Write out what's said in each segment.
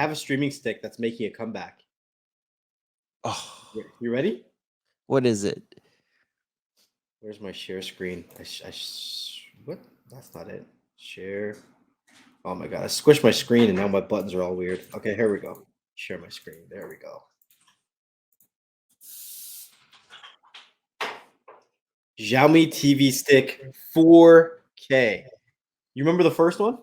have a streaming stick that's making a comeback. Oh, You ready? what is it? Where's my share screen? What? That's not it. Share. Oh my god! I squished my screen and now my buttons are all weird. Okay, here we go. Share my screen. There we go. Xiaomi TV stick 4K. You remember the first one?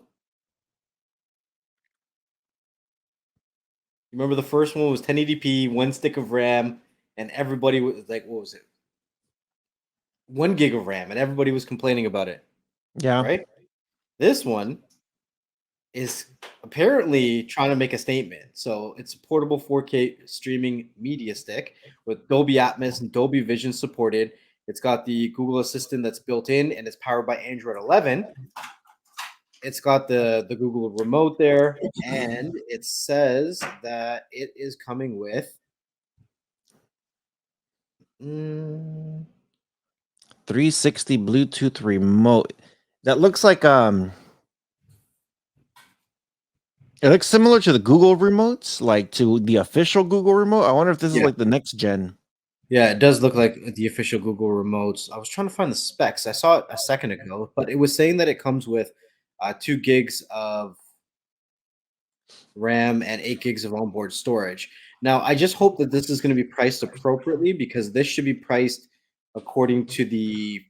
You remember the first one was 1080p, one stick of RAM, and everybody was like, what was it? 1 gig of RAM, and everybody was complaining about it. Yeah. Right? This one is apparently trying to make a statement. So it's a portable 4K streaming media stick with Dolby Atmos and Dolby Vision supported. It's got the Google Assistant that's built in, and it's powered by Android 11. It's got the Google remote there, and it says that it is coming with 360 Bluetooth remote. That looks like it looks similar to the Google remotes, like to the official Google remote. I wonder if this is like the next gen. Yeah, it does look like the official Google remotes. I was trying to find the specs. I saw it a second ago, but it was saying that it comes with 2 gigs of RAM and 8 gigs of onboard storage. Now, I just hope that this is going to be priced appropriately because this should be priced according to the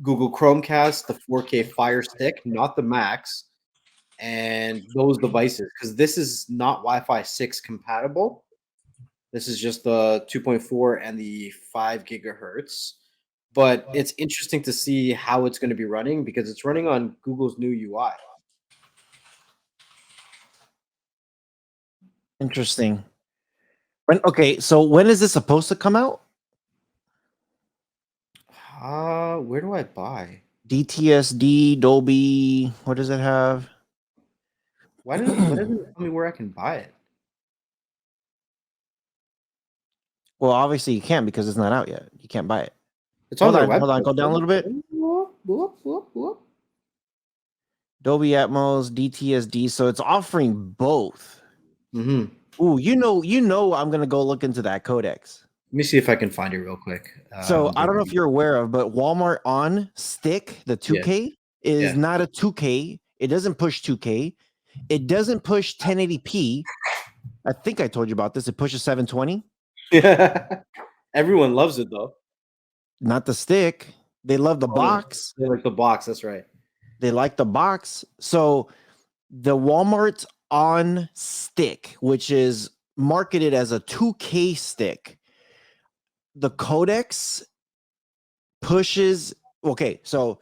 Google Chromecast, the 4K Fire Stick, not the Max, and those devices because this is not Wi-Fi 6 compatible. This is just the 2.4 and the 5 gigahertz. But it's interesting to see how it's going to be running because it's running on Google's new UI. Interesting. Okay, so when is this supposed to come out? Where do I buy? DTSD, Dolby, what does it have? Why doesn't it tell me where I can buy it? Well, obviously you can't because it's not out yet. You can't buy it. It's on their website. Hold on, go down a little bit. Dolby Atmos, DTSD. So it's offering both. Ooh, you know, I'm gonna go look into that codecs. Let me see if I can find it real quick. So I don't know if you're aware of, but Walmart on Stick, the 2K is not a 2K. It doesn't push 2K. It doesn't push 1080p. I think I told you about this. It pushes 720. Yeah. Everyone loves it though. Not the stick. They love the box. They like the box. That's right. They like the box. So the Walmart on Stick, which is marketed as a 2K stick, the codecs pushes. Okay, so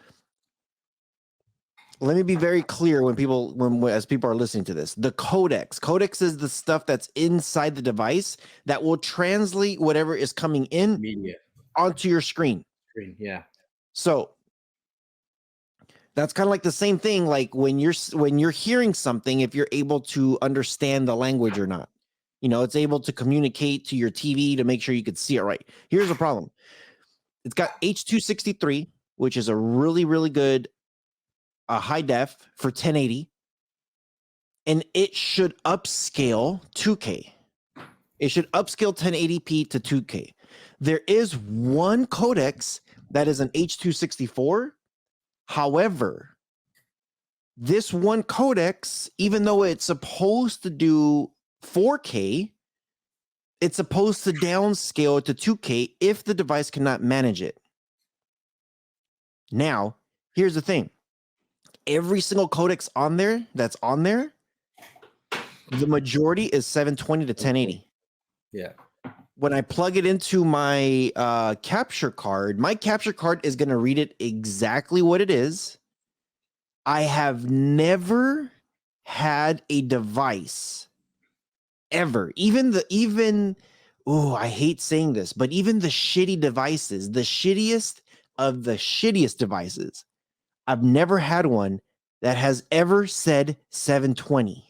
let me be very clear as people are listening to this. The codecs is the stuff that's inside the device that will translate whatever is coming in onto your screen. Yeah. So that's kind of like the same thing, like when you're hearing something, if you're able to understand the language or not. You know, it's able to communicate to your TV to make sure you could see it right. Here's the problem. It's got H.263, which is a really, really good high def for 1080. And it should upscale 2K. It should upscale 1080p to 2K. There is one codex that is an H.264. However, this one codex, even though it's supposed to do 4K, it's supposed to downscale to 2K if the device cannot manage it. Now, here's the thing. Every single codec that's on there, the majority is 720 to 1080. Yeah. When I plug it into my capture card is going to read it exactly what it is. I have never had a device ever, I hate saying this, but even the shitty devices, the shittiest of the shittiest devices, I've never had one that has ever said 720.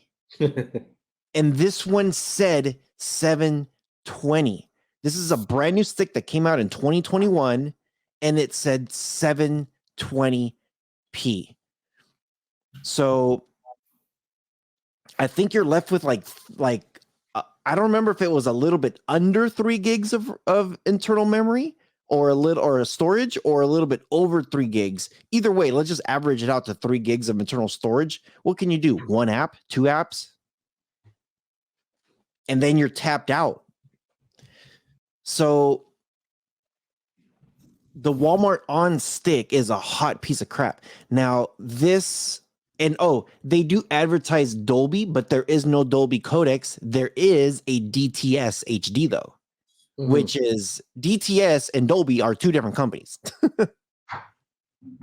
And this one said 720. This is a brand new stick that came out in 2021 and it said 720p. So I think you're left with like I don't remember if it was a little bit under 3 gigs of internal memory or a little or a storage or a little bit over 3 gigs. Either way, let's just average it out to 3 gigs of internal storage. What can you do? One app, two apps, and then you're tapped out. So the Walmart on stick is a hot piece of crap. Now this and they do advertise Dolby, but there is no Dolby codecs. There is a DTS HD though, which is DTS and Dolby are two different companies.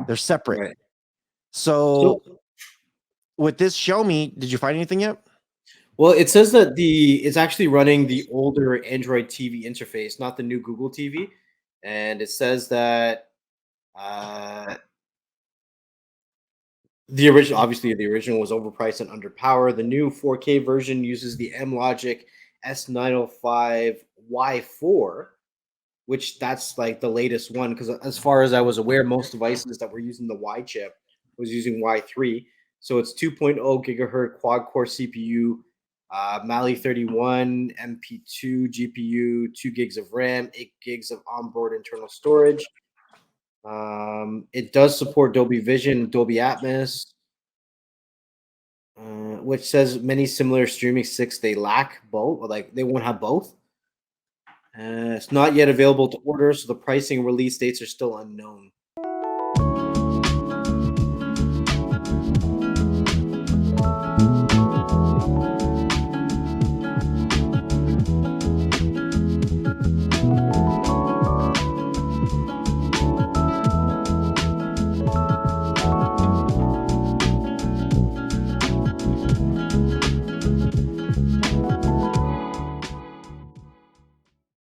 They're separate. Right. So with this Xiaomi, did you find anything yet? Well, it says that it's actually running the older Android TV interface, not the new Google TV, and it says that the original, obviously, the original was overpriced and underpowered. The new 4K version uses the M-Logic S905Y4, which that's like the latest one. Because as far as I was aware, most devices that were using the Y chip was using Y3. So it's 2.0 gigahertz quad core CPU, Mali 31, MP2 GPU, 2 gigs of RAM, 8 gigs of onboard internal storage. It does support Dolby Vision, Dolby Atmos, which says many similar streaming sticks they lack both, like they won't have both. It's not yet available to order, so the pricing and release dates are still unknown.